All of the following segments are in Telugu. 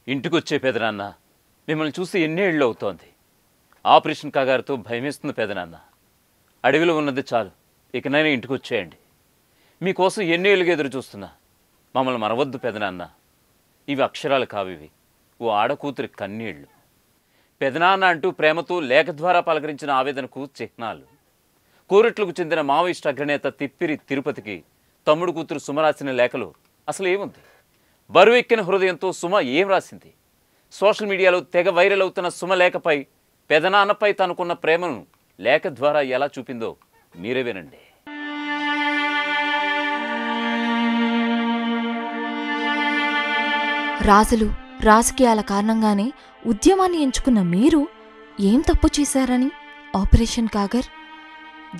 ఇంటికొచ్చే పెదనాన్న మిమ్మల్ని చూసి ఎన్నేళ్ళు అవుతోంది. ఆపరేషన్ కాగారుతో భయమేస్తుంది పెదనాన్న. అడవిలో ఉన్నది చాలు, ఇకనైనా ఇంటికి వచ్చేయండి. మీకోసం ఎన్నేళ్ళుగా ఎదురు చూస్తున్నా. మమ్మల్ని మరవద్దు పెదనాన్న. ఇవి అక్షరాలు కావివి, ఓ ఆడకూతురి కన్నీళ్లు. పెదనాన్న అంటూ ప్రేమతో లేఖ ద్వారా పలకరించిన ఆవేదనకు చిహ్నాలు. కోరిట్లకు చెందిన మావోయిస్ట్ అగ్రనేత తిప్పిరి తిరుపతికి తమ్ముడు కూతురు సుమ రాసిన లేఖలు అసలు ఏముంది? బరువెక్కిన హృదయంతో సుమ ఏం రాసింది? సోషల్ మీడియాలో తెగ వైరల్ అవుతున్న సుమ లేఖపై పెదనాన్నపై తనకున్న ప్రేమను లేఖ ద్వారా ఎలా చూపిందో మీరే వినండి. రాజులు రాజకీయాల కారణంగానే ఉద్యమాన్ని ఎంచుకున్న మీరు ఏం తప్పు చేశారని ఆపరేషన్ కాగర్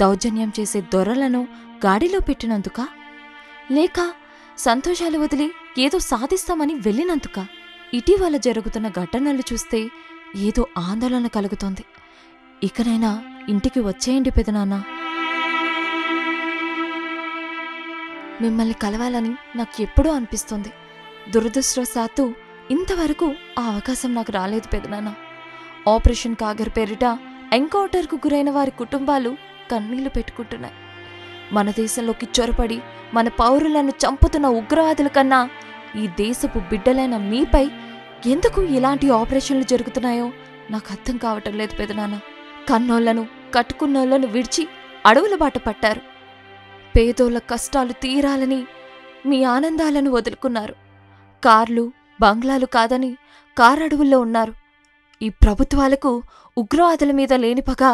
దౌర్జన్యం చేసే దొరలను గాడిలో పెట్టినందుకా, లేక సంతోషాలు వదిలి ఏదో సాధిస్తామని వెళ్ళినందుకా? ఇటీవల జరుగుతున్న ఘటనలు చూస్తే ఏదో ఆందోళన కలుగుతోంది. ఇకనైనా ఇంటికి వచ్చేయండి పెదనాన్న. మిమ్మల్ని కలవాలని నాకు ఎప్పుడూ అనిపిస్తుంది. దురదృష్టవశాత్తు ఇంతవరకు ఆ అవకాశం నాకు రాలేదు పెదనాన్న. ఆపరేషన్ కాగర్ పేరిట ఎన్కౌంటర్కు గురైన వారి కుటుంబాలు కన్నీళ్లు పెట్టుకుంటున్నాయి. మన దేశంలోకి చొరపడి మన పౌరులను చంపుతున్న ఉగ్రవాదుల కన్నా ఈ దేశపు బిడ్డలైన మీపై ఎందుకు ఇలాంటి ఆపరేషన్లు జరుగుతున్నాయో నాకు అర్థం కావటం లేదు పెదనాన్న. కన్నోళ్లను కట్టుకున్నోళ్లను విడిచి అడవుల బాట పట్టారు. పేదోళ్ల కష్టాలు తీరాలని మీ ఆనందాలను వదులుకున్నారు. కార్లు బంగ్లాలు కాదని కారడవుల్లో ఉన్నారు. ఈ ప్రభుత్వాలకు ఉగ్రవాదుల మీద లేని పగ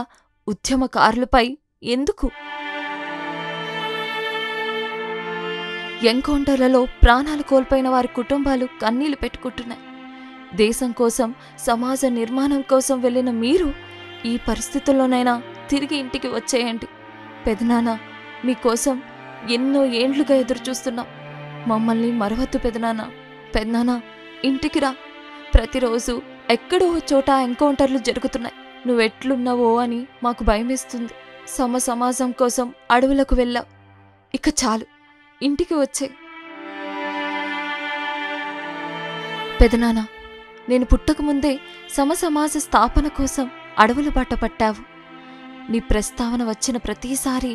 ఉద్యమకారులపై ఎందుకు? ఎన్కౌంటర్లలో ప్రాణాలు కోల్పోయిన వారి కుటుంబాలు కన్నీళ్లు పెట్టుకుంటున్నాయి. దేశం కోసం, సమాజ నిర్మాణం కోసం వెళ్ళిన మీరు ఈ పరిస్థితుల్లోనైనా తిరిగి ఇంటికి వచ్చేయండి పెదనాన్న. మీకోసం ఎన్నో ఏండ్లుగా ఎదురుచూస్తున్నాం. మమ్మల్ని మరవద్దు పెదనాన్న. పెదనాన్న, ఇంటికి రా. ప్రతిరోజు ఎక్కడో చోట ఎన్కౌంటర్లు జరుగుతున్నాయి. నువ్వెట్లున్నావో అని మాకు భయమేస్తుంది. సమాజం కోసం అడవులకు వెళ్ళావు. ఇక చాలు, ఇంటికి వచ్చే. పెదనాన్న, నేను పుట్టకముందే సమాజ స్థాపన కోసం అడవుల బాట పట్టావు. నీ ప్రస్తావన వచ్చిన ప్రతిసారి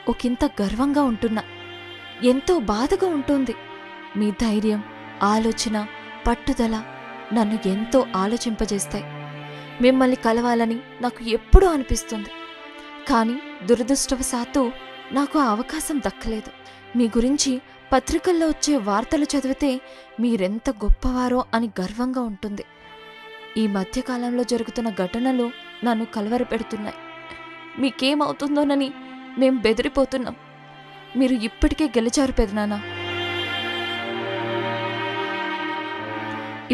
ఒకంత గర్వంగా ఉంటున్నా. ఎంతో బాధగా ఉంటుంది. మీ ధైర్యం, ఆలోచన, పట్టుదల నన్ను ఎంతో ఆలోచింపజేస్తాయి. మిమ్మల్ని కలవాలని నాకు ఎప్పుడూ అనిపిస్తుంది. కానీ దురదృష్టవశాత్తు నాకు ఆ అవకాశం దక్కలేదు. మీ గురించి పత్రికల్లో వచ్చే వార్తలు చదివితే మీరెంత గొప్పవారో అని గర్వంగా ఉంటుంది. ఈ మధ్యకాలంలో జరుగుతున్న ఘటనలు నన్ను కలవరపెడుతున్నాయి. మీకేమవుతుందోనని మేం బెదిరిపోతున్నాం. మీరు ఇప్పటికే గెలిచారు పెదనాన్న.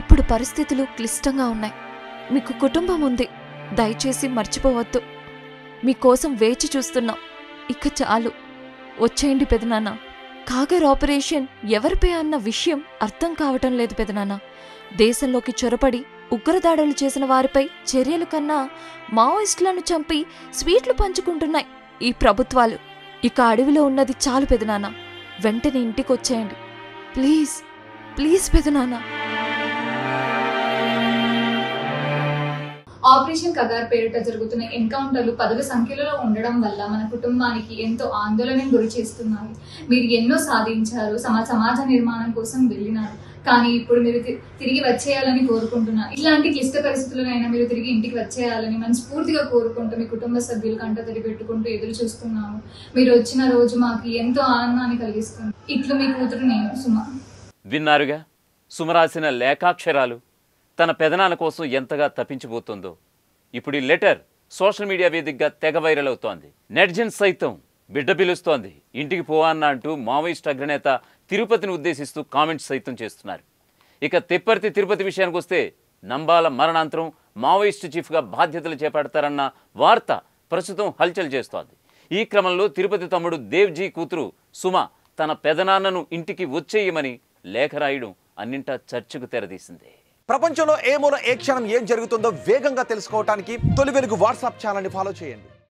ఇప్పుడు పరిస్థితులు క్లిష్టంగా ఉన్నాయి. మీకు కుటుంబం ఉంది. దయచేసి మర్చిపోవద్దు. మీకోసం వేచి చూస్తున్నాం. ఇక చాలు, వచ్చేయండి పెదనాన్న. కాగర్ ఆపరేషన్ ఎవరిపై అన్న విషయం అర్థం కావటం లేదు పెదనాన్న. దేశంలోకి చొరపడి ఉగ్రదాడులు చేసిన వారిపై చర్యల కన్నా మావోయిస్టులను చంపి స్వీట్లు పంచుకుంటున్నాయి ఈ ప్రభుత్వాలు. ఇక అడవిలో ఉన్నది చాలు పెదనాన్న. వెంటనే ఇంటికి వచ్చేయండి ప్లీజ్. ప్లీజ్ పెదనాన్న. ఆపరేషన్ కగార్ పేరిట జరుగుతున్న ఎన్కౌంటర్లు పదుల సంఖ్యలో ఉండడం వల్ల మన కుటుంబానికి ఎంతో ఆందోళనకు గురి చేస్తున్నాయి. మీరు ఎన్నో సాధించారు, సమాజ నిర్మాణం కోసం వెళ్ళినారు. కానీ ఇప్పుడు మీరు తిరిగి వచ్చేయాలని కోరుకుంటున్నారు. ఇలాంటి క్లిష్ట పరిస్థితుల్లోనైనా మీరు తిరిగి ఇంటికి వచ్చేయాలని మనస్ఫూర్తిగా కోరుకుంటూ మీ కుటుంబ సభ్యులు కంటతడి పెట్టుకుంటూ ఎదురు చూస్తున్నాము. మీరు వచ్చిన రోజు మాకు ఎంతో ఆనందాన్ని కలిగిస్తుంది. ఇట్లు మీ కూతురు నేను, సుమ. విన్నారుగా సుమ రాసిన లేఖాక్షరాలు. తన పెదనాన్న కోసం ఎంతగా తప్పించిపోతుందో. ఇప్పుడు ఈ లెటర్ సోషల్ మీడియా వేదికగా తెగ వైరల్ అవుతోంది. నెటిజన్స్ సైతం బిడ్డ పిలుస్తోంది, ఇంటికి పోవన్నా అంటూ మావోయిస్ట్ అగ్రనేత తిరుపతిని ఉద్దేశిస్తూ కామెంట్స్ సైతం చేస్తున్నారు. ఇక తిప్పర్తి తిరుపతి విషయానికి వస్తే నంబాల మరణాంతరం మావోయిస్ట్ చీఫ్గా బాధ్యతలు చేపడతారన్న వార్త ప్రస్తుతం హల్చల్ చేస్తోంది. ఈ క్రమంలో తిరుపతి తమ్ముడు దేవ్జీ కూతురు సుమ తన పెదనాన్నను ఇంటికి వచ్చేయమని లేఖ రాయడం అన్నింటా చర్చకు తెరదీసింది. ప్రపంచంలో ఏ మూల ఏ క్షణం ఏం జరుగుతుందో వేగంగా తెలుసుకోవడానికి తొలి వెలుగు వాట్సాప్ ఛానల్ని ఫాలో చేయండి.